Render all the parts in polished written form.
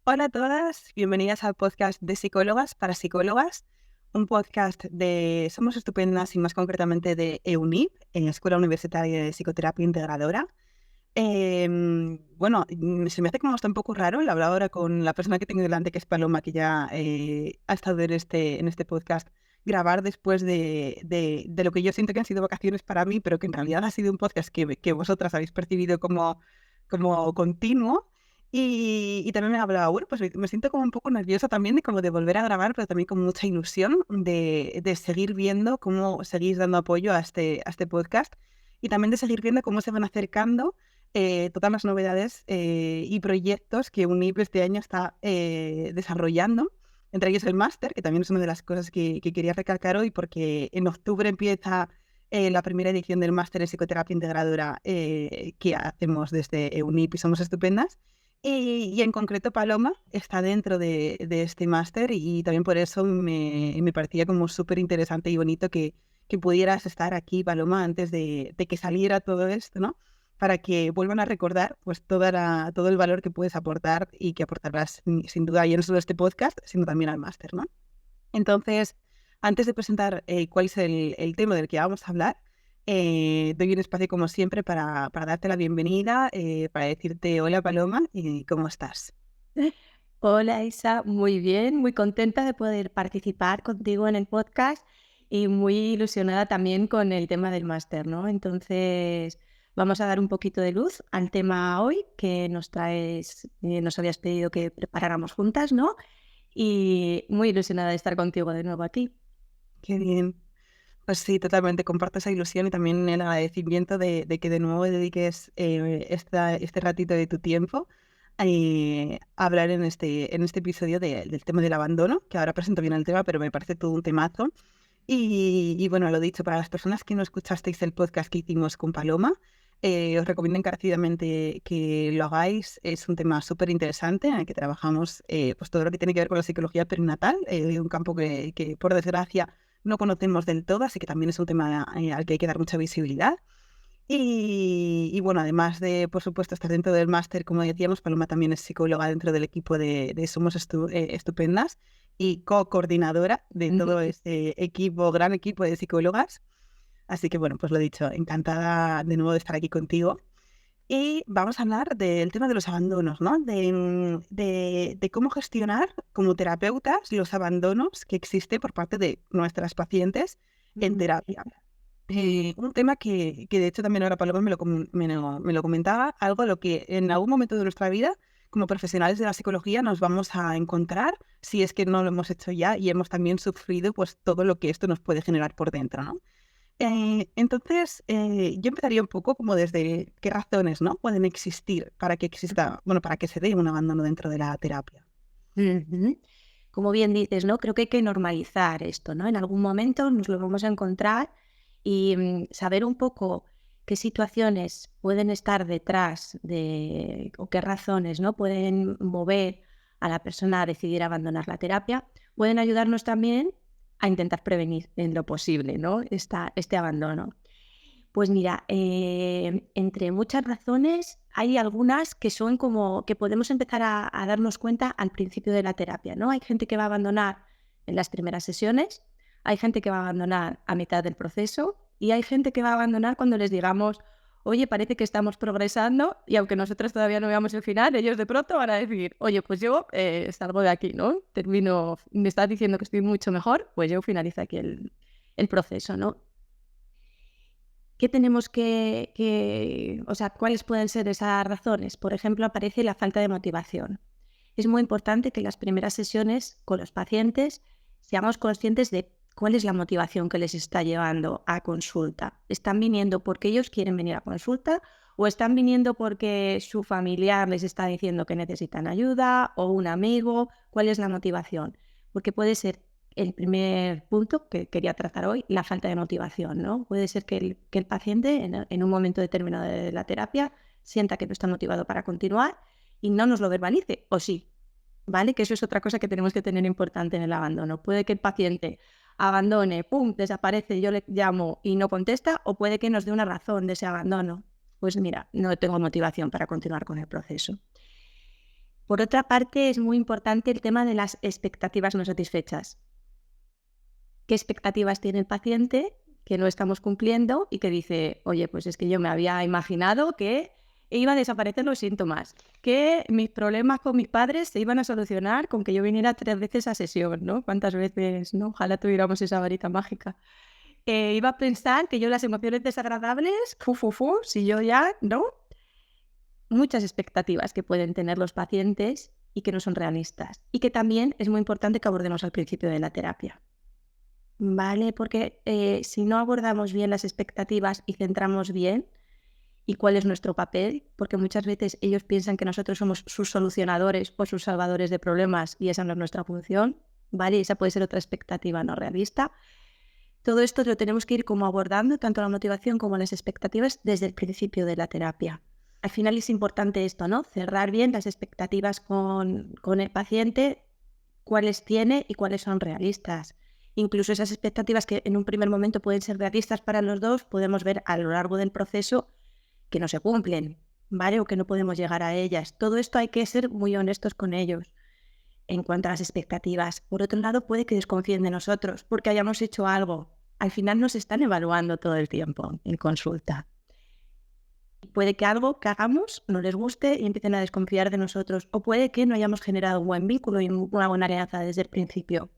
Hola a todas, bienvenidas al podcast de Psicólogas para Psicólogas, un podcast de Somos Estupendas y más concretamente de EUNIP, en Escuela Universitaria de Psicoterapia Integradora. Se me hace como hasta un poco raro el hablar ahora con la persona que tengo delante, que es Paloma, que ya ha estado en este podcast, grabar después de lo que yo siento que han sido vacaciones para mí, pero que en realidad ha sido un podcast que vosotras habéis percibido como continuo. Y también me hablaba, bueno, pues me siento como un poco nerviosa también de como de volver a grabar, pero también con mucha ilusión de seguir viendo cómo seguís dando apoyo a este podcast y también de seguir viendo cómo se van acercando todas las novedades y proyectos que UNIP este año está desarrollando, entre ellos el máster, que también es una de las cosas que quería recalcar hoy, porque en octubre empieza la primera edición del máster en psicoterapia integradora que hacemos desde UNIP y Somos Estupendas. Y en concreto Paloma está dentro de este máster y también por eso me parecía como súper interesante y bonito que pudieras estar aquí, Paloma, antes de que saliera todo esto, ¿no? Para que vuelvan a recordar pues todo el valor que puedes aportar y que aportarás sin duda ya no solo a este podcast, sino también al máster, ¿no? Entonces, antes de presentar cuál es el tema del que vamos a hablar, doy un espacio como siempre para darte la bienvenida, para decirte hola Paloma y cómo estás. Hola Isa, muy bien, muy contenta de poder participar contigo en el podcast y muy ilusionada también con el tema del máster, ¿no? Entonces, vamos a dar un poquito de luz al tema hoy que nos traes, nos habías pedido que preparáramos juntas, ¿no? Y muy ilusionada de estar contigo de nuevo aquí. Qué bien. Pues sí, totalmente comparto esa ilusión y también el agradecimiento de que de nuevo dediques este ratito de tu tiempo a hablar en este episodio del tema del abandono, que ahora presento bien el tema, pero me parece todo un temazo. Y bueno, lo dicho, para las personas que no escuchasteis el podcast que hicimos con Paloma, os recomiendo encarecidamente que lo hagáis. Es un tema súper interesante en el que trabajamos pues todo lo que tiene que ver con la psicología perinatal, un campo que por desgracia no conocemos del todo, así que también es un tema al que hay que dar mucha visibilidad. Y bueno, además de, por supuesto, estar dentro del máster, como decíamos, Paloma también es psicóloga dentro del equipo de Somos Estupendas y co-coordinadora de todo este equipo, gran equipo de psicólogas. Así que bueno, pues lo dicho, encantada de nuevo de estar aquí contigo. Y vamos a hablar del tema de los abandonos, ¿no? De cómo gestionar como terapeutas los abandonos que existen por parte de nuestras pacientes en terapia. Un tema que de hecho también ahora Paloma me lo comentaba, algo a lo que en algún momento de nuestra vida, como profesionales de la psicología, nos vamos a encontrar si es que no lo hemos hecho ya y hemos también sufrido pues todo lo que esto nos puede generar por dentro, ¿no? Entonces, yo empezaría un poco como desde qué razones, ¿no? Pueden existir para que exista, bueno, para que se dé un abandono dentro de la terapia. Ujú. Como bien dices, ¿no? Creo que hay que normalizar esto, ¿no? En algún momento nos lo vamos a encontrar y saber un poco qué situaciones pueden estar detrás de o qué razones, ¿no? Pueden mover a la persona a decidir abandonar la terapia, pueden ayudarnos también a intentar prevenir en lo posible, ¿no? Este abandono. Pues mira, entre muchas razones hay algunas que son como que podemos empezar a darnos cuenta al principio de la terapia, ¿no? Hay gente que va a abandonar en las primeras sesiones, hay gente que va a abandonar a mitad del proceso y hay gente que va a abandonar cuando les digamos, oye, parece que estamos progresando y aunque nosotros todavía no veamos el final, ellos de pronto van a decir, oye, pues yo salgo de aquí, ¿no? Termino, me estás diciendo que estoy mucho mejor, pues yo finalizo aquí el proceso, ¿no? ¿Qué tenemos o sea, cuáles pueden ser esas razones? Por ejemplo, aparece la falta de motivación. Es muy importante que en las primeras sesiones con los pacientes seamos conscientes de cuál es la motivación que les está llevando a consulta. ¿Están viniendo porque ellos quieren venir a consulta o están viniendo porque su familiar les está diciendo que necesitan ayuda o un amigo? ¿Cuál es la motivación? Porque puede ser el primer punto que quería tratar hoy, la falta de motivación, ¿no? Puede ser que el paciente en un momento determinado de la terapia sienta que no está motivado para continuar y no nos lo verbalice, o sí, ¿vale? Que eso es otra cosa que tenemos que tener importante en el abandono. Puede que el paciente abandone, pum, desaparece, yo le llamo y no contesta, o puede que nos dé una razón de ese abandono. Pues mira, no tengo motivación para continuar con el proceso. Por otra parte, es muy importante el tema de las expectativas no satisfechas. ¿Qué expectativas tiene el paciente que no estamos cumpliendo y que dice, oye, pues es que yo me había imaginado que iba a desaparecer los síntomas, que mis problemas con mis padres se iban a solucionar con que yo viniera 3 veces a sesión, ¿no? ¿Cuántas veces, no? Ojalá tuviéramos esa varita mágica. Iba a pensar que yo las emociones desagradables, si yo ya, ¿no? Muchas expectativas que pueden tener los pacientes y que no son realistas. Y que también es muy importante que abordemos al principio de la terapia. ¿Vale? Porque si no abordamos bien las expectativas y centramos bien y cuál es nuestro papel, porque muchas veces ellos piensan que nosotros somos sus solucionadores o sus salvadores de problemas y esa no es nuestra función, ¿vale? Esa puede ser otra expectativa no realista. Todo esto lo tenemos que ir como abordando, tanto la motivación como las expectativas, desde el principio de la terapia. Al final es importante esto, ¿no? Cerrar bien las expectativas con el paciente, cuáles tiene y cuáles son realistas. Incluso esas expectativas que en un primer momento pueden ser realistas para los dos, podemos ver a lo largo del proceso que no se cumplen, ¿vale? O que no podemos llegar a ellas. Todo esto hay que ser muy honestos con ellos en cuanto a las expectativas. Por otro lado, puede que desconfíen de nosotros porque hayamos hecho algo. Al final nos están evaluando todo el tiempo en consulta. Puede que algo que hagamos no les guste y empiecen a desconfiar de nosotros. O puede que no hayamos generado un buen vínculo y una buena alianza desde el principio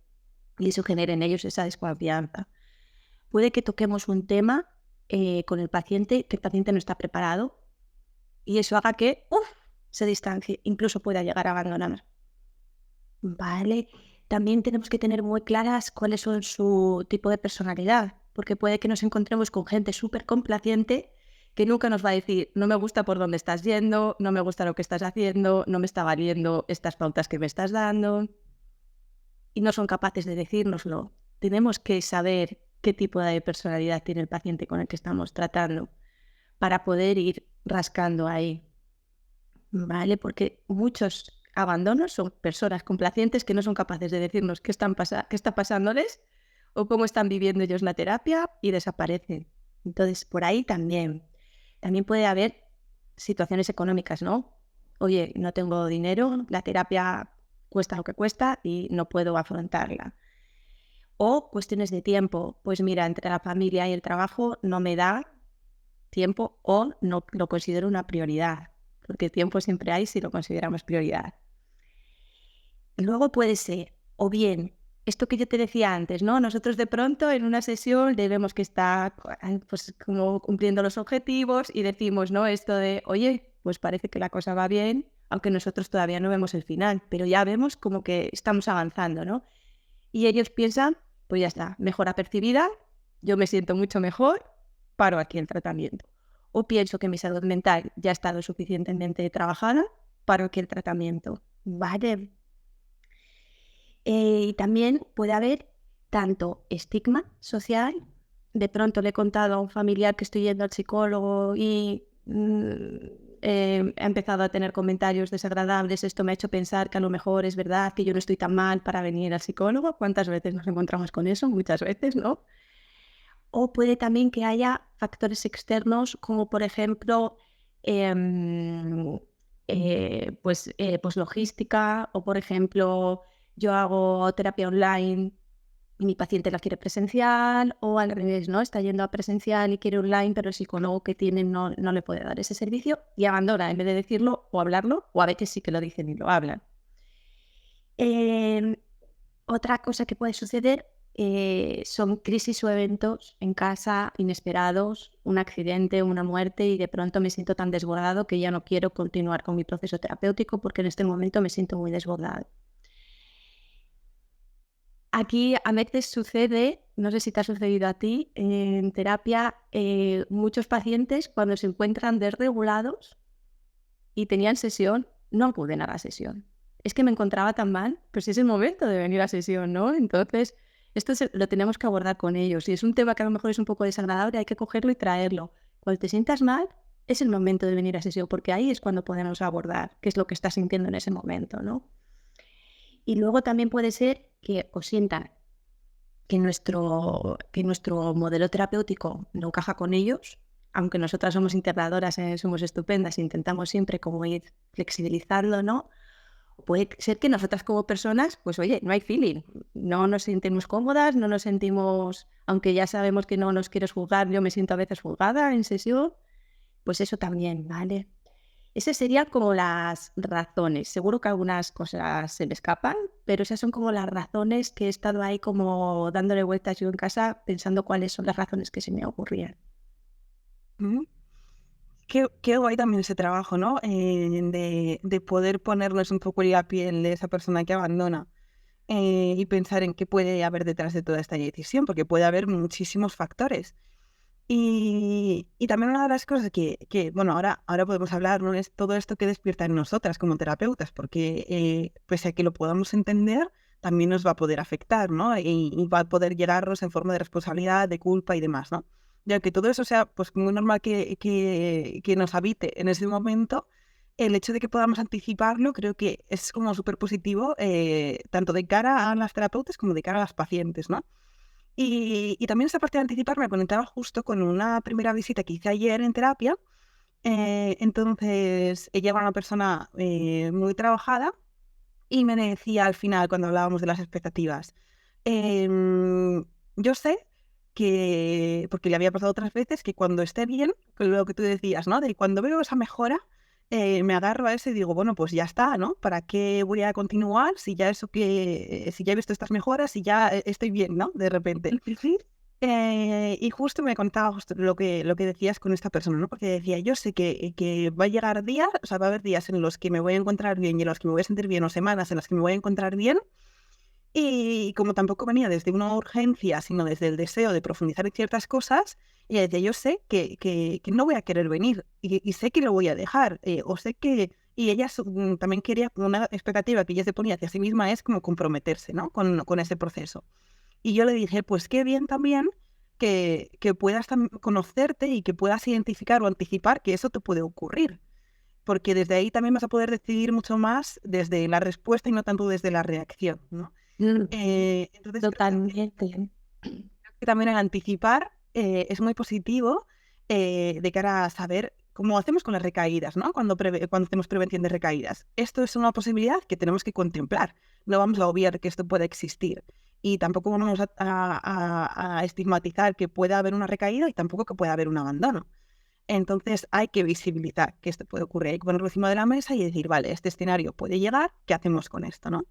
y eso genere en ellos esa desconfianza. Puede que toquemos un tema con el paciente que el paciente no está preparado y eso haga que se distancie, incluso pueda llegar a abandonar. Vale, también tenemos que tener muy claras cuáles son su tipo de personalidad, porque puede que nos encontremos con gente súper complaciente que nunca nos va a decir, no me gusta por dónde estás yendo, no me gusta lo que estás haciendo, no me está valiendo estas pautas que me estás dando, y no son capaces de decírnoslo. Tenemos que saber qué tipo de personalidad tiene el paciente con el que estamos tratando para poder ir rascando ahí, ¿vale? Porque muchos abandonos son personas complacientes que no son capaces de decirnos qué está pasándoles o cómo están viviendo ellos la terapia y desaparecen. Entonces, por ahí también puede haber situaciones económicas, ¿no? Oye, no tengo dinero, la terapia cuesta lo que cuesta y no puedo afrontarla. O cuestiones de tiempo, pues mira, entre la familia y el trabajo no me da tiempo o no lo considero una prioridad, porque tiempo siempre hay si lo consideramos prioridad. Luego puede ser, o bien, esto que yo te decía antes, ¿no? Nosotros de pronto en una sesión debemos que está pues como cumpliendo los objetivos y decimos, ¿no? Esto de, oye, pues parece que la cosa va bien, aunque nosotros todavía no vemos el final, pero ya vemos como que estamos avanzando, ¿no? Y ellos piensan, pues ya está, mejora percibida, yo me siento mucho mejor, paro aquí el tratamiento. O pienso que mi salud mental ya ha estado suficientemente trabajada, paro aquí el tratamiento. Vale. Y también puede haber tanto estigma social, de pronto le he contado a un familiar que estoy yendo al psicólogo y he empezado a tener comentarios desagradables, esto me ha hecho pensar que a lo mejor es verdad que yo no estoy tan mal para venir al psicólogo. ¿Cuántas veces nos encontramos con eso? Muchas veces, ¿no? O puede también que haya factores externos como por ejemplo pues logística o por ejemplo yo hago terapia online y mi paciente la quiere presencial o al revés, ¿no? Está yendo a presencial y quiere online, pero el psicólogo que tiene no le puede dar ese servicio y abandona en vez de decirlo o hablarlo, o a veces sí que lo dicen y lo hablan. Otra cosa que puede suceder son crisis o eventos en casa inesperados, un accidente, una muerte y de pronto me siento tan desbordado que ya no quiero continuar con mi proceso terapéutico porque en este momento me siento muy desbordado. Aquí a veces sucede, no sé si te ha sucedido a ti, en terapia, muchos pacientes cuando se encuentran desregulados y tenían sesión, no acuden a la sesión. Es que me encontraba tan mal, pues es el momento de venir a sesión, ¿no? Entonces, esto lo tenemos que abordar con ellos. Y es un tema que a lo mejor es un poco desagradable, hay que cogerlo y traerlo. Cuando te sientas mal, es el momento de venir a sesión, porque ahí es cuando podemos abordar qué es lo que estás sintiendo en ese momento, ¿no? Y luego también puede ser que os sientan que nuestro modelo terapéutico no encaja con ellos, aunque nosotras somos integradoras, somos estupendas, intentamos siempre como ir flexibilizando, ¿no? Puede ser que nosotras como personas, pues oye, no hay feeling, no nos sentimos cómodas, no nos sentimos, aunque ya sabemos que no nos quieres juzgar, yo me siento a veces juzgada en sesión, pues eso también, ¿vale? Esas serían como las razones. Seguro que algunas cosas se me escapan, pero esas son como las razones que he estado ahí como dándole vueltas yo en casa pensando cuáles son las razones que se me ocurrían. Ujú. Qué guay también ese trabajo, ¿no? De poder ponernos un poco en la piel de esa persona que abandona, y pensar en qué puede haber detrás de toda esta decisión, porque puede haber muchísimos factores. Y también una de las cosas bueno, ahora podemos hablar, ¿no? Es todo esto que despierta en nosotras como terapeutas, porque pese a que lo podamos entender, también nos va a poder afectar, ¿no? Y va a poder llegarnos en forma de responsabilidad, de culpa y demás, ¿no? Ya que todo eso sea pues muy normal que nos habite en ese momento, el hecho de que podamos anticiparlo creo que es como súper positivo, tanto de cara a las terapeutas como de cara a las pacientes, ¿no? Y también esa parte de anticipar me conectaba justo con una primera visita que hice ayer en terapia. Entonces, ella era una persona muy trabajada y me decía al final, cuando hablábamos de las expectativas, em, yo sé que, porque le había pasado otras veces, que cuando esté bien, con lo que tú decías, ¿no? De cuando veo esa mejora, me agarro a eso y digo, bueno, pues ya está, ¿no? ¿Para qué voy a continuar si ya si ya he visto estas mejoras, si ya estoy bien, ¿no? De repente. Y justo me contaba justo lo que decías con esta persona, ¿no? Porque decía, yo sé que va a llegar días, o sea, va a haber días en los que me voy a encontrar bien y en los que me voy a sentir bien, o semanas en las que me voy a encontrar bien, y como tampoco venía desde una urgencia, sino desde el deseo de profundizar en ciertas cosas, ella decía, yo sé que no voy a querer venir y sé que lo voy a dejar, o sé que... Y ella también quería, una expectativa que ella se ponía hacia sí misma es como comprometerse, ¿no? Con ese proceso. Y yo le dije, pues qué bien también que puedas conocerte y que puedas identificar o anticipar que eso te puede ocurrir, porque desde ahí también vas a poder decidir mucho más desde la respuesta y no tanto desde la reacción, ¿no? Mm, Entonces Totalmente. creo que también el anticipar es muy positivo, de cara a saber cómo hacemos con las recaídas, ¿no? Cuando hacemos prevención de recaídas. Esto es una posibilidad que tenemos que contemplar. No vamos a obviar que esto pueda existir. Y tampoco vamos a estigmatizar que pueda haber una recaída y tampoco que pueda haber un abandono. Entonces hay que visibilizar que esto puede ocurrir, hay que ponerlo encima de la mesa y decir, vale, este escenario puede llegar, ¿qué hacemos con esto, no?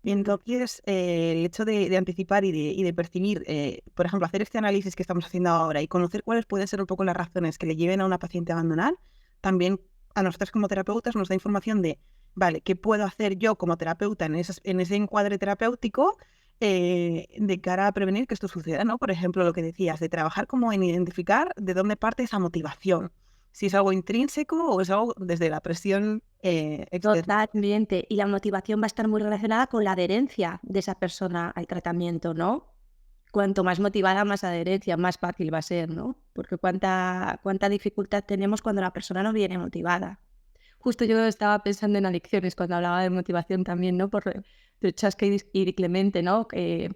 Y entonces el hecho de anticipar y de percibir, por ejemplo, hacer este análisis que estamos haciendo ahora y conocer cuáles pueden ser un poco las razones que le lleven a una paciente a abandonar, también a nosotras como terapeutas nos da información de, vale, ¿qué puedo hacer yo como terapeuta en ese encuadre terapéutico, de cara a prevenir que esto suceda, ¿no? Por ejemplo, lo que decías, de trabajar como en identificar de dónde parte esa motivación, si es algo intrínseco o es algo desde la presión externa. Totalmente. Y la motivación va a estar muy relacionada con la adherencia de esa persona al tratamiento, ¿no? Cuanto más motivada, más adherencia, más fácil va a ser, ¿no? Porque cuánta dificultad tenemos cuando la persona no viene motivada. Justo yo estaba pensando en adicciones cuando hablaba de motivación también, ¿no? Por Chasca y Clemente, ¿no?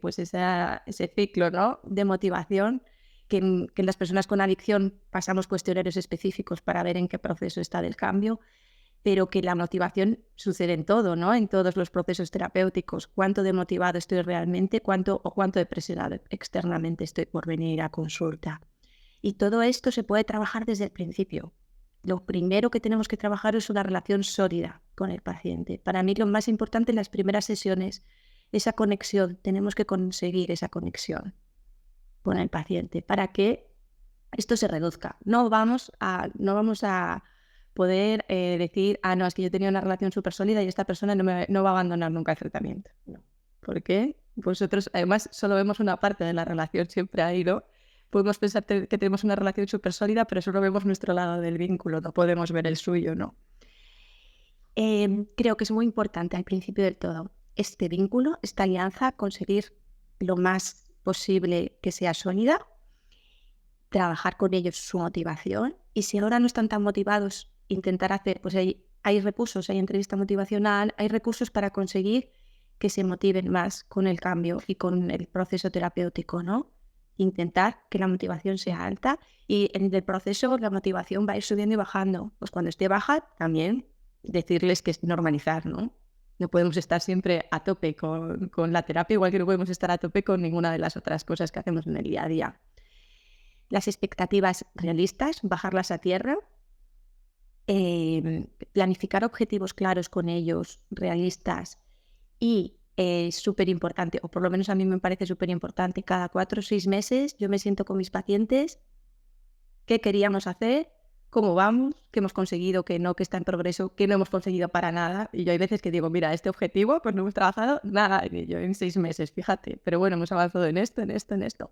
Pues ese ciclo, ¿no? De motivación que en las personas con adicción pasamos cuestionarios específicos para ver en qué proceso está del cambio, pero que la motivación sucede en todo, ¿no? En todos los procesos terapéuticos. Cuánto de motivado estoy realmente, cuánto de presionado externamente estoy por venir a consulta. Y todo esto se puede trabajar desde el principio. Lo primero que tenemos que trabajar es una relación sólida con el paciente. Para mí lo más importante en las primeras sesiones, esa conexión. Tenemos que conseguir esa conexión con el paciente para que esto se reduzca. No vamos a poder decir, no, es que yo tenía una relación súper sólida y esta persona no va a abandonar nunca el tratamiento. No. ¿Por qué? Vosotros, además, solo vemos una parte de la relación, siempre ha ido. Podemos pensar que tenemos una relación súper sólida, pero solo vemos nuestro lado del vínculo, no podemos ver el suyo, ¿no? Creo que es muy importante al principio del todo este vínculo, esta alianza, conseguir lo más posible que sea sólida, trabajar con ellos su motivación y si ahora no están tan motivados, intentar hacer, pues hay recursos, hay entrevista motivacional, hay recursos para conseguir que se motiven más con el cambio y con el proceso terapéutico, ¿no? Intentar que la motivación sea alta y en el proceso la motivación va a ir subiendo y bajando. Pues cuando esté baja, también decirles que es normalizar, ¿no? No podemos estar siempre a tope con la terapia, igual que no podemos estar a tope con ninguna de las otras cosas que hacemos en el día a día. Las expectativas realistas, bajarlas a tierra, planificar objetivos claros con ellos, realistas, y súper importante, o por lo menos a mí me parece súper importante, cada 4 o 6 meses yo me siento con mis pacientes, qué queríamos hacer, cómo vamos, qué hemos conseguido, qué no, qué está en progreso, qué no hemos conseguido para nada. Y yo hay veces que digo, mira, este objetivo pues no hemos trabajado nada en ello en 6 meses, fíjate, pero bueno, hemos avanzado en esto, en esto, en esto.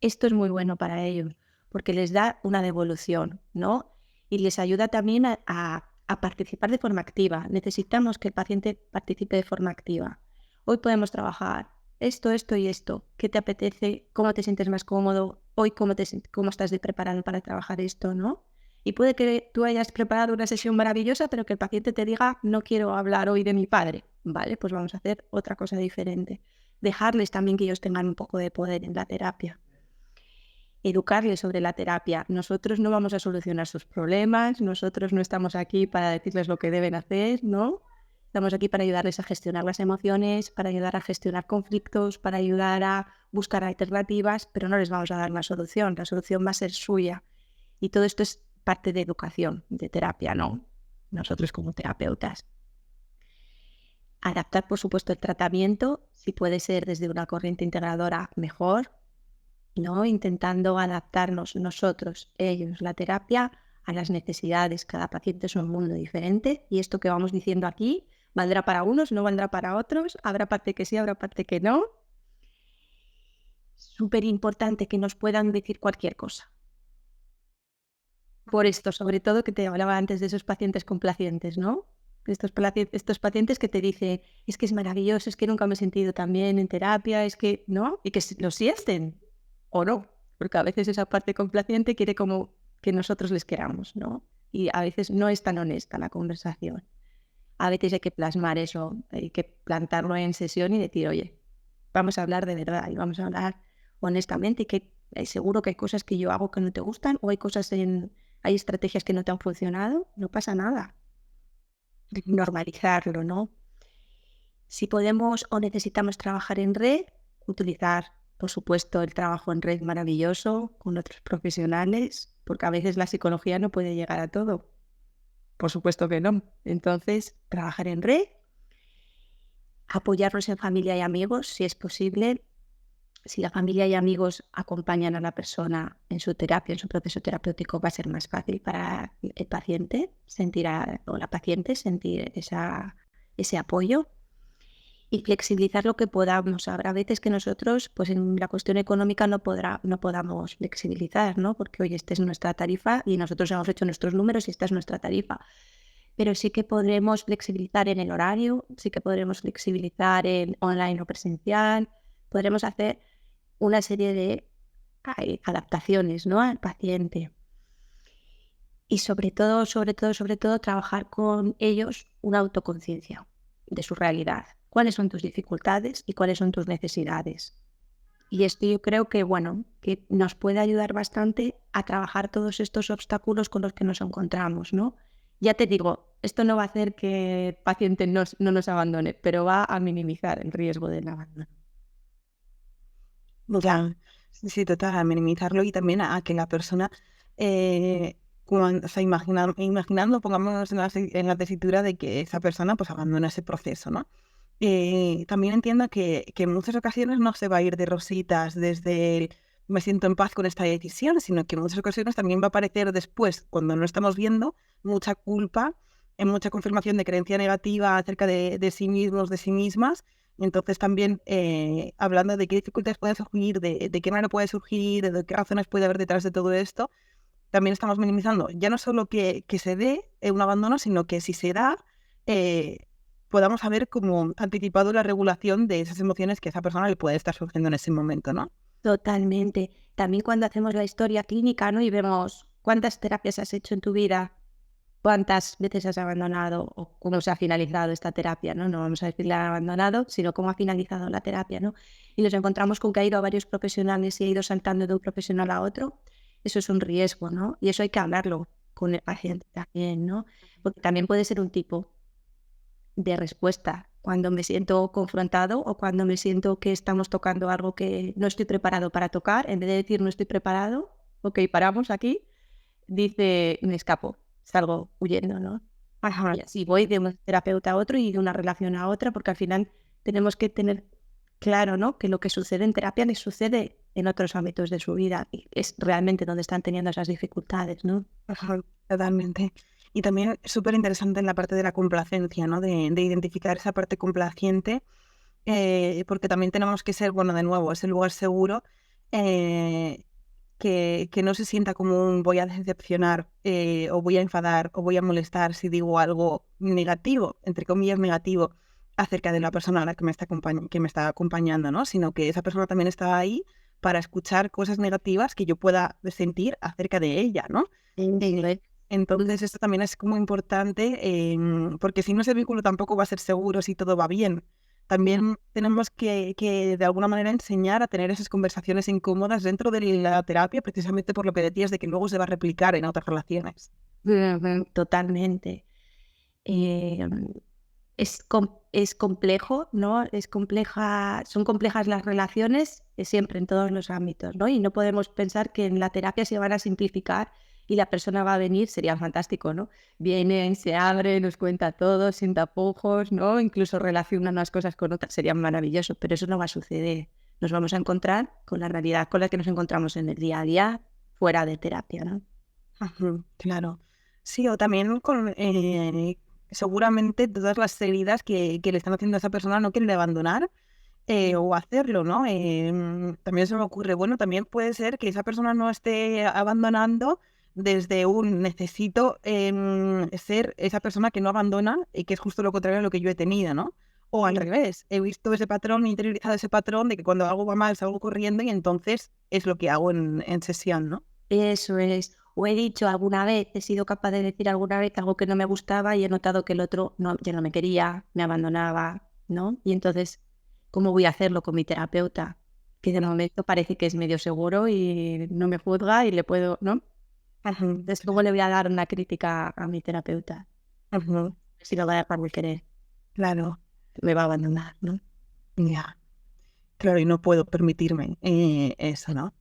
Esto es muy bueno para ellos porque les da una devolución, ¿no? Y les ayuda también a participar de forma activa. Necesitamos que el paciente participe de forma activa. Hoy podemos trabajar esto, esto y esto. ¿Qué te apetece? ¿Cómo te sientes más cómodo? Hoy, ¿cómo estás de preparado para trabajar esto, no? Y puede que tú hayas preparado una sesión maravillosa, pero que el paciente te diga, no quiero hablar hoy de mi padre. Vale, pues vamos a hacer otra cosa diferente. Dejarles también que ellos tengan un poco de poder en la terapia. Educarles sobre la terapia. Nosotros no vamos a solucionar sus problemas, nosotros no estamos aquí para decirles lo que deben hacer, ¿no? Estamos aquí para ayudarles a gestionar las emociones, para ayudar a gestionar conflictos, para ayudar a buscar alternativas, pero no les vamos a dar la solución va a ser suya. Y todo esto es parte de educación, de terapia, ¿no? Nosotros como terapeutas. Adaptar, por supuesto, el tratamiento, si puede ser desde una corriente integradora, mejor, ¿no? Intentando adaptarnos nosotros, ellos, la terapia a las necesidades. Cada paciente es un mundo diferente y esto que vamos diciendo aquí valdrá para unos, no valdrá para otros, habrá parte que sí, habrá parte que no. Súper importante que nos puedan decir cualquier cosa. Por esto, sobre todo que te hablaba antes de esos pacientes complacientes, ¿no? Estos pacientes que te dicen, es que es maravilloso, es que nunca me he sentido tan bien en terapia, es que, ¿no? Y que lo sienten o no, porque a veces esa parte complaciente quiere como que nosotros les queramos, ¿no? Y a veces no es tan honesta la conversación. A veces hay que plasmar eso, hay que plantarlo en sesión y decir, oye, vamos a hablar de verdad y vamos a hablar honestamente y que seguro que hay cosas que yo hago que no te gustan o hay estrategias que no te han funcionado, no pasa nada. Normalizarlo, ¿no? Si podemos o necesitamos trabajar en red, utilizar, por supuesto, el trabajo en red maravilloso con otros profesionales, porque a veces la psicología no puede llegar a todo. Por supuesto que no. Entonces, trabajar en red, apoyarnos en familia y amigos, si es posible. Si la familia y amigos acompañan a la persona en su terapia, en su proceso terapéutico, va a ser más fácil para el paciente o la paciente sentir ese apoyo y flexibilizar lo que podamos. Habrá veces que nosotros, pues en la cuestión económica no podamos flexibilizar, ¿no? Porque, oye, esta es nuestra tarifa y nosotros hemos hecho nuestros números y esta es nuestra tarifa. Pero sí que podremos flexibilizar en el horario, sí que podremos flexibilizar en online o presencial, podremos hacer una serie de adaptaciones, ¿no? Al paciente. Y sobre todo, trabajar con ellos una autoconciencia de su realidad. ¿Cuáles son tus dificultades y cuáles son tus necesidades? Y esto yo creo que, bueno, que nos puede ayudar bastante a trabajar todos estos obstáculos con los que nos encontramos, ¿no? Ya te digo, esto no va a hacer que el paciente no nos abandone, pero va a minimizar el riesgo del abandono. Ya, sí, total, a minimizarlo y también a que la persona, o sea, imaginando, pongámonos en la tesitura de que esa persona pues abandona ese proceso, ¿no? También entiendo que en muchas ocasiones no se va a ir de rositas desde el me siento en paz con esta decisión, sino que en muchas ocasiones también va a aparecer después, cuando no estamos viendo, mucha culpa, mucha confirmación de creencia negativa acerca de sí mismos, de sí mismas. Entonces también hablando de qué dificultades pueden surgir, de qué manera puede surgir, de qué razones puede haber detrás de todo esto, también estamos minimizando ya no solo que se dé un abandono, sino que si se da, podamos haber como anticipado la regulación de esas emociones que a esa persona le puede estar surgiendo en ese momento, ¿no? Totalmente. También cuando hacemos la historia clínica, ¿no? Y vemos cuántas terapias has hecho en tu vida, cuántas veces has abandonado o cómo se ha finalizado esta terapia, ¿no? No vamos a decir la abandonado, sino cómo ha finalizado la terapia, ¿no? Y nos encontramos con que ha ido a varios profesionales y ha ido saltando de un profesional a otro. Eso es un riesgo, ¿no? Y eso hay que hablarlo con el paciente también, ¿no? Porque también puede ser un tipo de respuesta. Cuando me siento confrontado o cuando me siento que estamos tocando algo que no estoy preparado para tocar, en vez de decir no estoy preparado, ok, paramos aquí, dice me escapo, salgo huyendo, ¿no? Ajá. Y así voy de un terapeuta a otro y de una relación a otra, porque al final tenemos que tener claro, ¿no? Que lo que sucede en terapia les sucede en otros ámbitos de su vida y es realmente donde están teniendo esas dificultades, ¿no? Ajá, totalmente. Y también es súper interesante en la parte de la complacencia, ¿no? De identificar esa parte complaciente, porque también tenemos que ser, bueno, de nuevo, ese lugar seguro, eh, que no se sienta como un voy a decepcionar, o voy a enfadar, o voy a molestar si digo algo negativo, entre comillas negativo, acerca de la persona a la que me está que me está acompañando, ¿no? Sino que esa persona también está ahí para escuchar cosas negativas que yo pueda sentir acerca de ella, ¿no? Eso es. Entonces, esto también es como importante, porque si no, ese vínculo tampoco va a ser seguro si todo va bien. También tenemos que de alguna manera enseñar a tener esas conversaciones incómodas dentro de la terapia, precisamente por lo que decías de que luego se va a replicar en otras relaciones. Ujú, totalmente. Em, es complejo, ¿no? Son complejas las relaciones siempre en todos los ámbitos, ¿no? Y no podemos pensar que en la terapia se van a simplificar y la persona va a venir, sería fantástico, ¿no? Viene, se abre, nos cuenta todo, sin tapujos, ¿no? Incluso relaciona unas cosas con otras, sería maravilloso, pero eso no va a suceder. Nos vamos a encontrar con la realidad con la que nos encontramos en el día a día, fuera de terapia, ¿no? Ujú, claro. Sí, o también con seguramente todas las heridas que le están haciendo a esa persona no quieren abandonar, o hacerlo, ¿no? También se me ocurre, bueno, también puede ser que esa persona no esté abandonando desde un necesito ser esa persona que no abandona y que es justo lo contrario a lo que yo he tenido, ¿no? O al revés, he visto ese patrón, he interiorizado ese patrón de que cuando algo va mal salgo corriendo y entonces es lo que hago en sesión, ¿no? Eso es. O he dicho alguna vez, he sido capaz de decir alguna vez algo que no me gustaba y he notado que el otro no, ya no me quería, me abandonaba, ¿no? Y entonces, ¿cómo voy a hacerlo con mi terapeuta? Que de momento parece que es medio seguro y no me juzga y le puedo, ¿no? Ujú, Entonces, ¿cómo le voy a dar una crítica a mi terapeuta? ujú, Si no va a dejar de querer, claro, me va a abandonar, ¿no? ya. Claro, y no puedo permitirme eso, ¿no?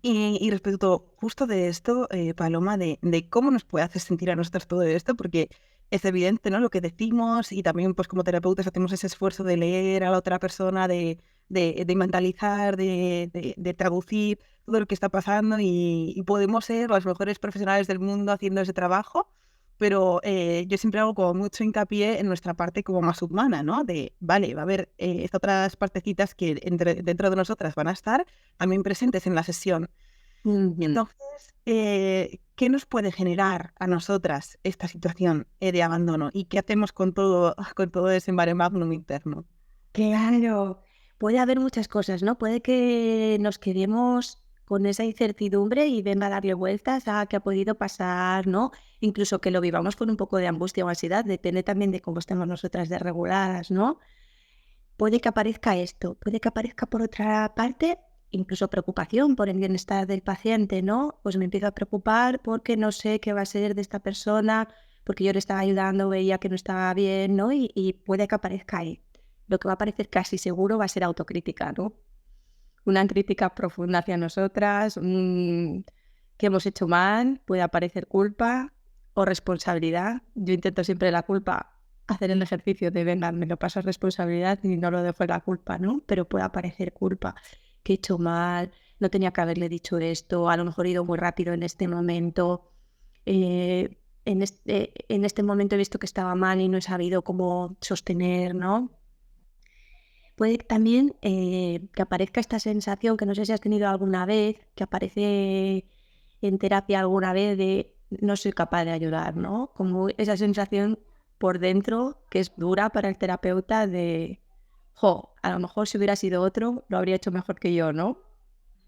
Y respecto justo de esto, Paloma, de cómo nos puede hacer sentir a nosotros todo esto, porque es evidente, ¿no? Lo que decimos y también, pues como terapeutas hacemos ese esfuerzo de leer a la otra persona, de mentalizar, de traducir todo lo que está pasando y podemos ser los mejores profesionales del mundo haciendo ese trabajo, pero yo siempre hago como mucho hincapié en nuestra parte como más humana, ¿no? De, vale, va a haber estas otras partecitas que dentro de nosotras van a estar también presentes en la sesión. Ujú. Entonces, ¿qué nos puede generar a nosotras esta situación de abandono? ¿Y qué hacemos con todo, con todo ese mare magnum interno? Claro, puede haber muchas cosas, ¿no? Puede que nos quedemos con esa incertidumbre y venga a darle vueltas a qué ha podido pasar, ¿no? Incluso que lo vivamos con un poco de angustia o ansiedad, depende también de cómo estemos nosotras de reguladas, ¿no? Puede que aparezca esto, puede que aparezca por otra parte incluso preocupación por el bienestar del paciente, ¿no? Pues me empiezo a preocupar porque no sé qué va a ser de esta persona, porque yo le estaba ayudando, veía que no estaba bien, ¿no? Y puede que aparezca ahí. Lo que va a aparecer casi seguro va a ser autocrítica, ¿no? Una crítica profunda hacia nosotras, que hemos hecho mal, puede aparecer culpa o responsabilidad. Yo intento siempre la culpa, hacer el ejercicio de, venga, me lo paso a responsabilidad y no lo dejo en la culpa, ¿no? Pero puede aparecer culpa, que he hecho mal, no tenía que haberle dicho esto, a lo mejor he ido muy rápido en este momento, en este momento he visto que estaba mal y no he sabido cómo sostener, ¿no? Puede también que aparezca esta sensación que no sé si has tenido alguna vez, que aparece en terapia alguna vez de no soy capaz de ayudar, ¿no? Como esa sensación por dentro que es dura para el terapeuta de, jo, a lo mejor si hubiera sido otro lo habría hecho mejor que yo, ¿no?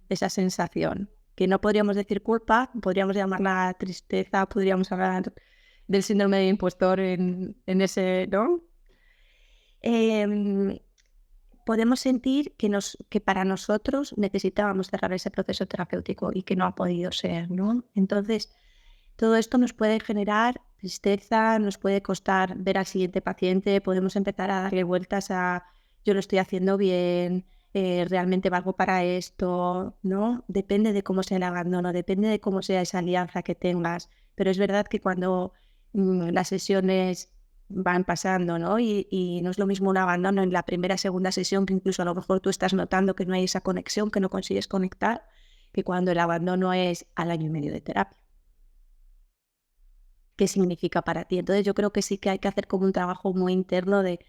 Esa sensación, que no podríamos decir culpa, podríamos llamarla tristeza, podríamos hablar del síndrome de impostor en ese, ¿no? Em, Podemos sentir que para nosotros necesitábamos cerrar ese proceso terapéutico y que no ha podido ser, ¿no? Entonces, todo esto nos puede generar tristeza, nos puede costar ver al siguiente paciente, podemos empezar a darle vueltas a yo lo estoy haciendo bien, realmente valgo para esto, ¿no? Depende de cómo sea el abandono, depende de cómo sea esa alianza que tengas, pero es verdad que cuando las sesiones van pasando, ¿no? Y no es lo mismo un abandono en la primera, segunda sesión, que incluso a lo mejor tú estás notando que no hay esa conexión, que no consigues conectar, que cuando el abandono es al año y medio de terapia. ¿Qué significa para ti? Entonces yo creo que sí que hay que hacer como un trabajo muy interno de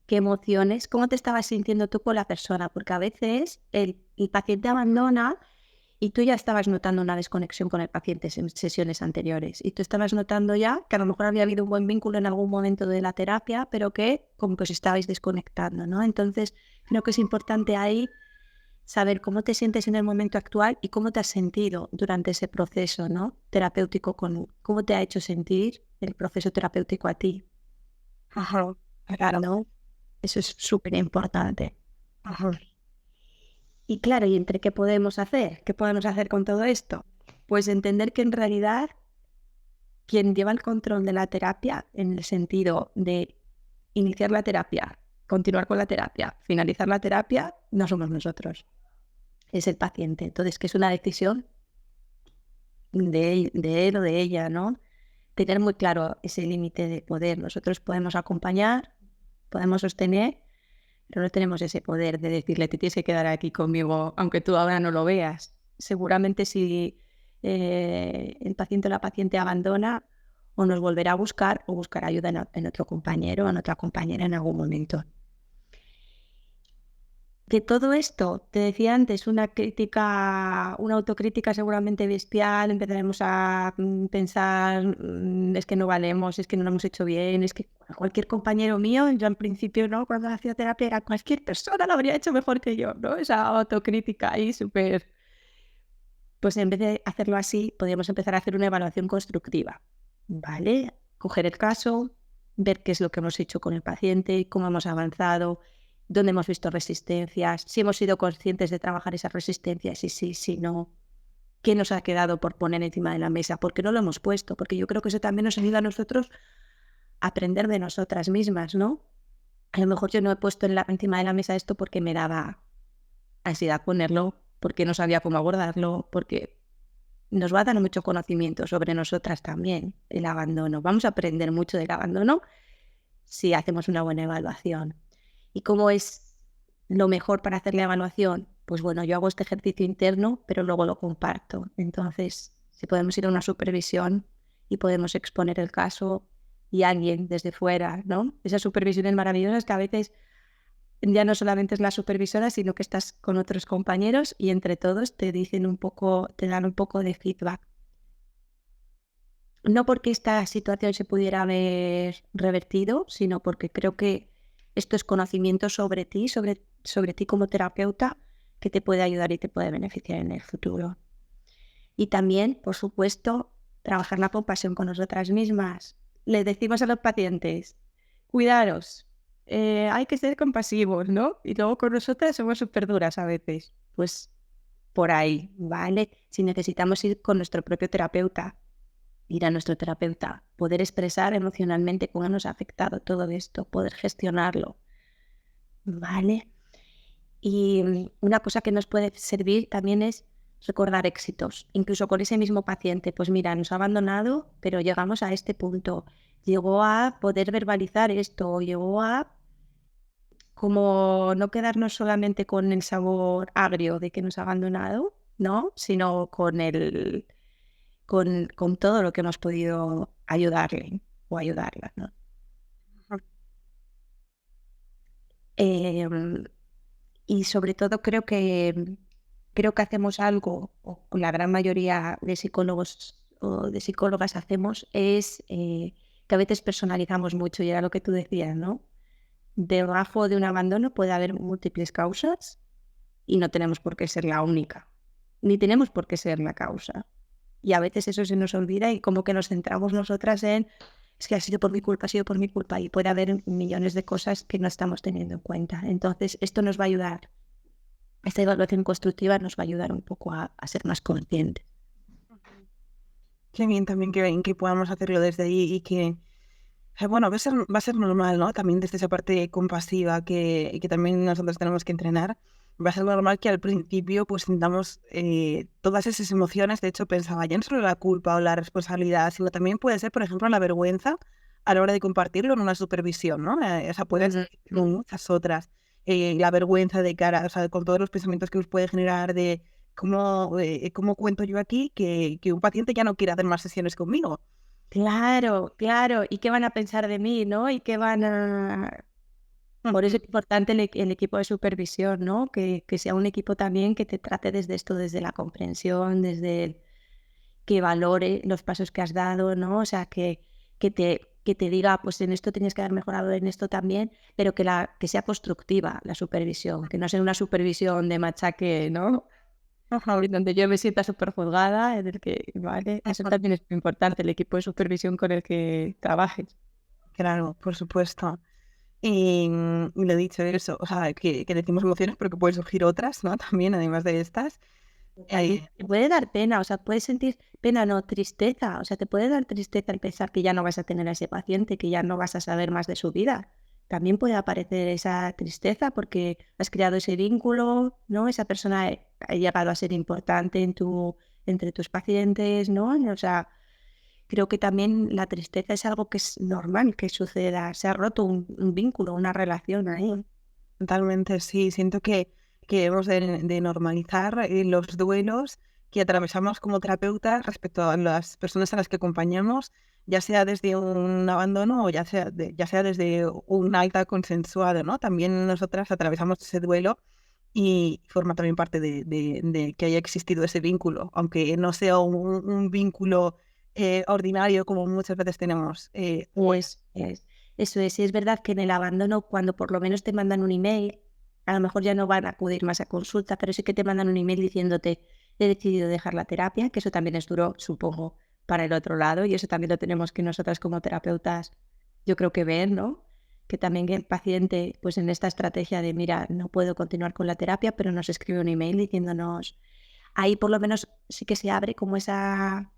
qué emociones, cómo te estabas sintiendo tú con la persona, porque a veces el paciente abandona y tú ya estabas notando una desconexión con el paciente en sesiones anteriores y tú estabas notando ya que a lo mejor había habido un buen vínculo en algún momento de la terapia, pero que como que os estabais desconectando, ¿no? Entonces creo que es importante ahí saber cómo te sientes en el momento actual y cómo te has sentido durante ese proceso, ¿no? Terapéutico, cómo te ha hecho sentir el proceso terapéutico a ti, Ajá, claro. ¿no? Eso es súper importante. Ajá. Y claro, ¿y entre qué podemos hacer? ¿Qué podemos hacer con todo esto? Pues entender que en realidad quien lleva el control de la terapia, en el sentido de iniciar la terapia, continuar con la terapia, finalizar la terapia, no somos nosotros, es el paciente. Entonces, que es una decisión de él o de ella, ¿no? Tener muy claro ese límite de poder. Nosotros podemos acompañar, podemos sostener, pero no tenemos ese poder de decirle, te tienes que quedar aquí conmigo, aunque tú ahora no lo veas. Seguramente si el paciente o la paciente abandona, o nos volverá a buscar o buscará ayuda en otro compañero o en otra compañera en algún momento. De todo esto, te decía antes, una autocrítica seguramente bestial, empezaremos a pensar, es que no valemos, es que no lo hemos hecho bien, es que cualquier compañero mío, yo al principio, ¿no? Cuando hacía terapia era cualquier persona lo habría hecho mejor que yo, ¿no? Esa autocrítica ahí súper. Pues en vez de hacerlo así, podríamos empezar a hacer una evaluación constructiva, ¿vale? Coger el caso, ver qué es lo que hemos hecho con el paciente, cómo hemos avanzado, dónde hemos visto resistencias, si hemos sido conscientes de trabajar esas resistencias y si no, qué nos ha quedado por poner encima de la mesa, por qué no lo hemos puesto, porque yo creo que eso también nos ayuda a nosotros a aprender de nosotras mismas, ¿no? A lo mejor yo no he puesto encima de la mesa esto porque me daba ansiedad ponerlo, porque no sabía cómo abordarlo, porque nos va a dar mucho conocimiento sobre nosotras también, el abandono. Vamos a aprender mucho del abandono si hacemos una buena evaluación. ¿Y cómo es lo mejor para hacer la evaluación? Pues bueno, yo hago este ejercicio interno, pero luego lo comparto. Entonces, si podemos ir a una supervisión y podemos exponer el caso y alguien desde fuera, ¿no? Esas supervisiones maravillosas que a veces ya no solamente es la supervisora, sino que estás con otros compañeros y entre todos te dicen un poco, te dan un poco de feedback. No porque esta situación se pudiera haber revertido, sino porque creo que esto es conocimiento sobre ti, sobre ti como terapeuta, que te puede ayudar y te puede beneficiar en el futuro. Y también, por supuesto, trabajar la compasión con nosotras mismas. Le decimos a los pacientes, cuidaros, hay que ser compasivos, ¿no? Y luego con nosotras somos súper duras a veces. Pues por ahí, ¿vale? Si necesitamos ir con nuestro propio terapeuta, ir a nuestro terapeuta, poder expresar emocionalmente cómo nos ha afectado todo esto, poder gestionarlo, ¿vale? Y una cosa que nos puede servir también es recordar éxitos, incluso con ese mismo paciente. Pues mira, nos ha abandonado, pero llegamos a este punto. Llegó a poder verbalizar esto, llegó a como no quedarnos solamente con el sabor agrio de que nos ha abandonado, ¿no? Sino con todo lo que hemos podido ayudarle o ayudarla, ¿no? Em, y sobre todo creo que hacemos algo, o la gran mayoría de psicólogos o de psicólogas hacemos, es que a veces personalizamos mucho, y era lo que tú decías, ¿no? Debajo de un abandono puede haber múltiples causas y no tenemos por qué ser la única, ni tenemos por qué ser la causa. Y a veces eso se nos olvida y como que nos centramos nosotras en, es que ha sido por mi culpa, ha sido por mi culpa, y puede haber millones de cosas que no estamos teniendo en cuenta. Entonces, esto nos va a ayudar, esta evaluación constructiva nos va a ayudar un poco a ser más conscientes. Qué bien también que podamos hacerlo desde ahí y que, bueno, va a ser normal, ¿no? También desde esa parte compasiva que también nosotros tenemos que entrenar. Va a ser normal que al principio pues sintamos todas esas emociones. De hecho, pensaba ya no solo la culpa o la responsabilidad, sino también puede ser, por ejemplo, la vergüenza a la hora de compartirlo en una supervisión, ¿no? O sea, puede ser Ujú. muchas otras. La vergüenza de cara, o sea, con todos los pensamientos que nos puede generar de cómo cuento yo aquí que un paciente ya no quiere hacer más sesiones conmigo. Claro, claro. ¿Y qué van a pensar de mí, no? ¿Y qué van a...? Por eso es importante el equipo de supervisión, ¿no? Que sea un equipo también que te trate desde esto, desde la comprensión, desde el que valore los pasos que has dado, ¿no? O sea, que te diga, pues en esto tenías que haber mejorado, en esto también, pero que sea constructiva la supervisión, que no sea una supervisión de machaque, ¿no? Ajá, En donde yo me sienta superjuzgada, en el que, vale, eso ajá. también es muy importante, el equipo de supervisión con el que trabajes. Claro, por supuesto. Y lo dicho, eso, o sea, que decimos emociones, pero que pueden surgir otras, ¿no? También, además de estas. Totalmente. Eh, Te puede dar pena, o sea, puedes sentir pena, no, tristeza, o sea, te puede dar tristeza el pensar que ya no vas a tener a ese paciente, que ya no vas a saber más de su vida. También puede aparecer esa tristeza porque has creado ese vínculo, ¿no? Esa persona ha llegado a ser importante entre tus pacientes, ¿no? O sea, creo que también la tristeza es algo que es normal que suceda. Se ha roto un vínculo, una relación ahí. Totalmente, sí. Siento que hemos de normalizar los duelos que atravesamos como terapeutas respecto a las personas a las que acompañamos, ya sea desde un abandono o ya sea desde un alta consensuado, ¿no? También nosotras atravesamos ese duelo y forma también parte de que haya existido ese vínculo, aunque no sea un vínculo ordinario como muchas veces tenemos. Eso es. Y es verdad que en el abandono, cuando por lo menos te mandan un email, a lo mejor ya no van a acudir más a consulta, pero sí que te mandan un email diciéndote, he decidido dejar la terapia, que eso también es duro, supongo, para el otro lado, y eso también lo tenemos que nosotras como terapeutas, yo creo que ver, ¿no? Que también que el paciente, pues en esta estrategia de, mira, no puedo continuar con la terapia, pero nos escribe un email diciéndonos, ahí por lo menos sí que se abre como esa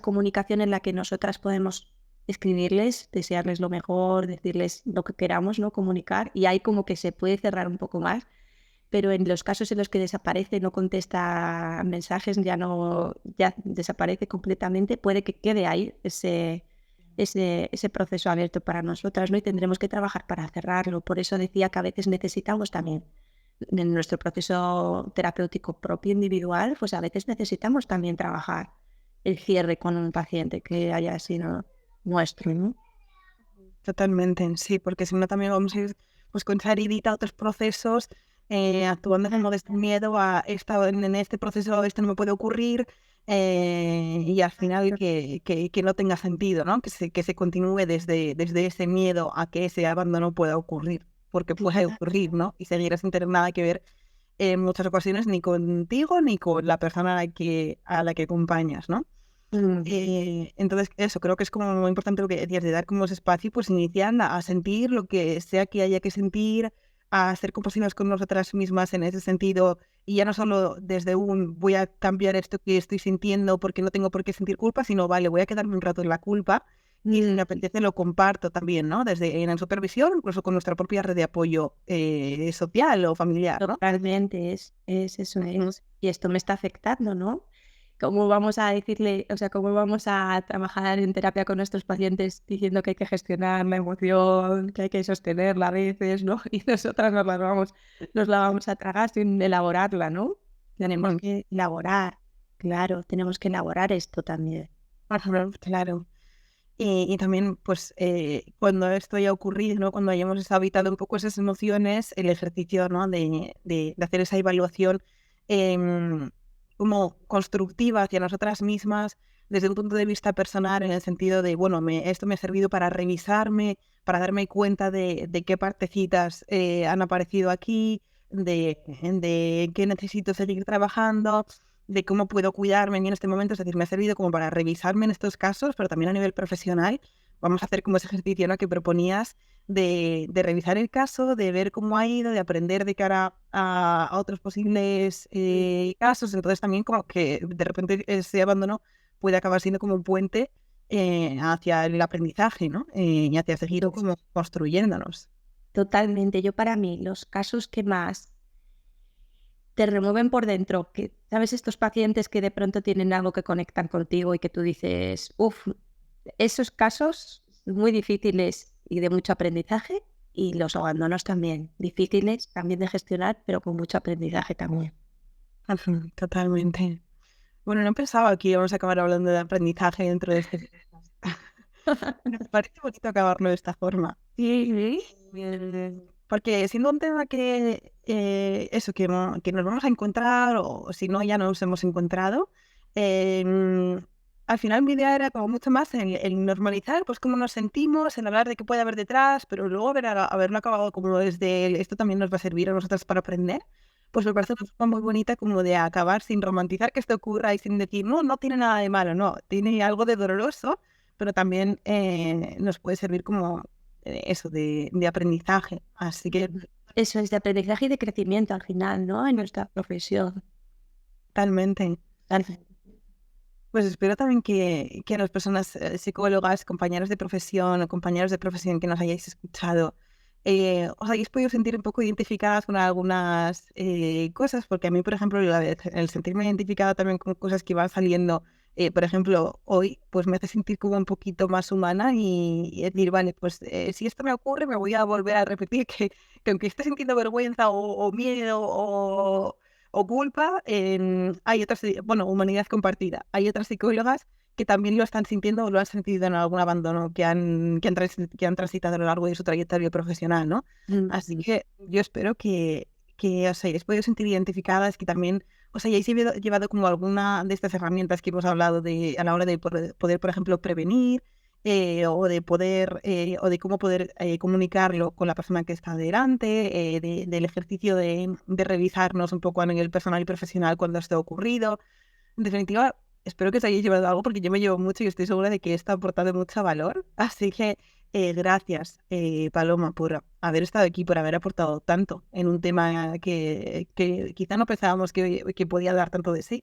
comunicación en la que nosotras podemos escribirles, desearles lo mejor, decirles lo que queramos, ¿no? Comunicar, y ahí como que se puede cerrar un poco más, pero en los casos en los que desaparece, no contesta mensajes, ya desaparece completamente, puede que quede ahí ese proceso abierto para nosotras, ¿no? Y tendremos que trabajar para cerrarlo. Por eso decía que a veces necesitamos también en nuestro proceso terapéutico propio individual, pues a veces necesitamos también trabajar el cierre con un paciente que haya sido nuestro, ¿no? Totalmente, sí, porque si no también vamos a ir pues con esa heridita a otros procesos, actuando como desde miedo a en este proceso esto no me puede ocurrir, y al final que no tenga sentido, ¿no? Que se continúe desde ese miedo a que ese abandono pueda ocurrir, porque puede Claro. ocurrir, ¿no? Y seguir sin tener nada que ver en muchas ocasiones ni contigo ni con la persona a la que acompañas, ¿no? Mm. Entonces, eso, creo que es como muy importante lo que decías, de dar como ese espacio, pues iniciar a sentir lo que sea que haya que sentir, a ser compasivas con nosotras mismas en ese sentido, y ya no solo desde un voy a cambiar esto que estoy sintiendo porque no tengo por qué sentir culpa, sino vale, voy a quedarme un rato en la culpa y si Mm. me apetece lo comparto también, ¿no? Desde en la supervisión, incluso con nuestra propia red de apoyo social o familiar, ¿no? Totalmente, es eso Ujú. es. Y esto me está afectando, ¿no? ¿Cómo vamos a decirle, o sea, cómo vamos a trabajar en terapia con nuestros pacientes diciendo que hay que gestionar la emoción, que hay que sostenerla a veces, ¿no? Y nosotras nos la vamos a tragar sin elaborarla, ¿no? Tenemos Ujú. que elaborar, claro, tenemos que elaborar esto también. Ajá, claro. Y también, pues, cuando esto haya ocurrido, ¿no? Cuando hayamos habitado un poco esas emociones, el ejercicio, ¿no? De hacer esa evaluación em, como constructiva hacia nosotras mismas, desde un punto de vista personal, en el sentido de, bueno, esto me ha servido para revisarme, para darme cuenta de qué partecitas han aparecido aquí, de qué necesito seguir trabajando, de cómo puedo cuidarme en este momento, es decir, me ha servido como para revisarme en estos casos, pero también a nivel profesional. Vamos a hacer como ese ejercicio, ¿no? Que proponías de revisar el caso, de ver cómo ha ido, de aprender de cara a otros posibles casos. Entonces también como que de repente ese abandono puede acabar siendo como un puente hacia el aprendizaje, ¿no? Y hacia seguir como construyéndonos. Totalmente. Yo para mí, los casos que más te remueven por dentro, que sabes, estos pacientes que de pronto tienen algo que conectan contigo y que tú dices, uff, esos casos muy difíciles y de mucho aprendizaje, y los abandonos también, difíciles también de gestionar, pero con mucho aprendizaje también. Ujú, totalmente. Bueno, no pensaba que íbamos a acabar hablando de aprendizaje dentro de este podcast. Me parece bonito acabarlo de esta forma. Sí, Porque siendo un tema que eso, que nos vamos a encontrar, o si no, ya nos hemos encontrado, al final mi idea era como mucho más el normalizar pues cómo nos sentimos, en hablar de qué puede haber detrás, pero luego haberlo acabado como desde esto también nos va a servir a nosotros para aprender, pues me parece una forma muy bonita como de acabar sin romantizar que esto ocurra y sin decir, no, no tiene nada de malo, no, tiene algo de doloroso, pero también nos puede servir como eso, de aprendizaje. Así que eso es de aprendizaje y de crecimiento al final, ¿no? En nuestra profesión. totalmente. Pues espero también que las personas psicólogas, compañeros de profesión o compañeros de profesión que nos hayáis escuchado, os hayáis podido sentir un poco identificadas con algunas cosas, porque a mí, por ejemplo, el sentirme identificada también con cosas que van saliendo, por ejemplo, hoy, pues me hace sentir como un poquito más humana y decir, vale, pues si esto me ocurre, me voy a volver a repetir que aunque esté sintiendo vergüenza o miedo o culpa, hay otras, bueno, humanidad compartida. Hay otras psicólogas que también lo están sintiendo o lo han sentido en algún abandono que han transitado a lo largo de su trayectoria profesional, ¿no? Así que yo espero que os hayáis podido sentir identificadas, que también os hayáis llevado como alguna de estas herramientas que hemos hablado a la hora de poder, por ejemplo, prevenir, o de cómo poder comunicarlo con la persona que está delante, del ejercicio de revisarnos un poco a nivel personal y profesional cuando esto ha ocurrido. En definitiva, espero que os hayáis llevado algo porque yo me llevo mucho y estoy segura de que esto ha aportado mucho valor. Así que gracias, Paloma, por haber estado aquí, por haber aportado tanto en un tema que quizá no pensábamos que podía dar tanto de sí.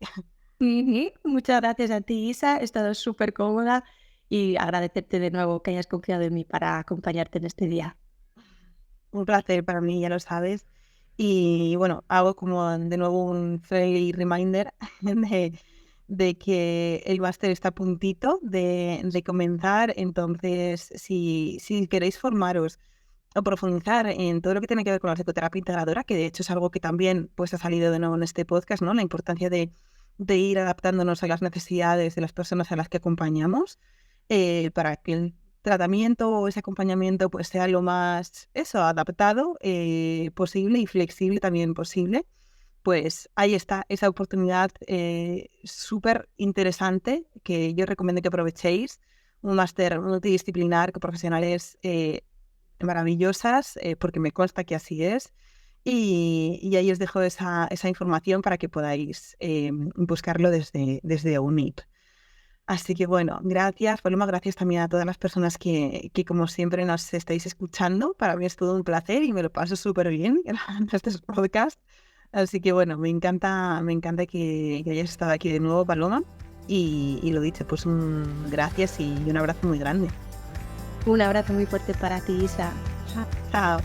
Ujú. Muchas gracias a ti, Isa. He estado súper cómoda y agradecerte de nuevo que hayas confiado en mí para acompañarte en este día. Un placer para mí, ya lo sabes. Y bueno, hago como de nuevo un friendly reminder de que el máster está a puntito de comenzar. Entonces, si queréis formaros o profundizar en todo lo que tiene que ver con la psicoterapia integradora, que de hecho es algo que también pues, ha salido de nuevo en este podcast, ¿no? La importancia de ir adaptándonos a las necesidades de las personas a las que acompañamos, para que el tratamiento o ese acompañamiento pues sea lo más adaptado posible y flexible también posible, pues ahí está esa oportunidad súper interesante que yo recomiendo que aprovechéis, un máster multidisciplinar con profesionales maravillosas, porque me consta que así es. Y ahí os dejo esa información para que podáis buscarlo desde UNIP. Así que bueno, gracias, Paloma, gracias también a todas las personas que como siempre nos estáis escuchando. Para mí es todo un placer y me lo paso súper bien en estos podcasts. Así que bueno, me encanta que hayas estado aquí de nuevo, Paloma. Y lo dicho, pues un gracias y un abrazo muy grande. Un abrazo muy fuerte para ti, Isa. Chao.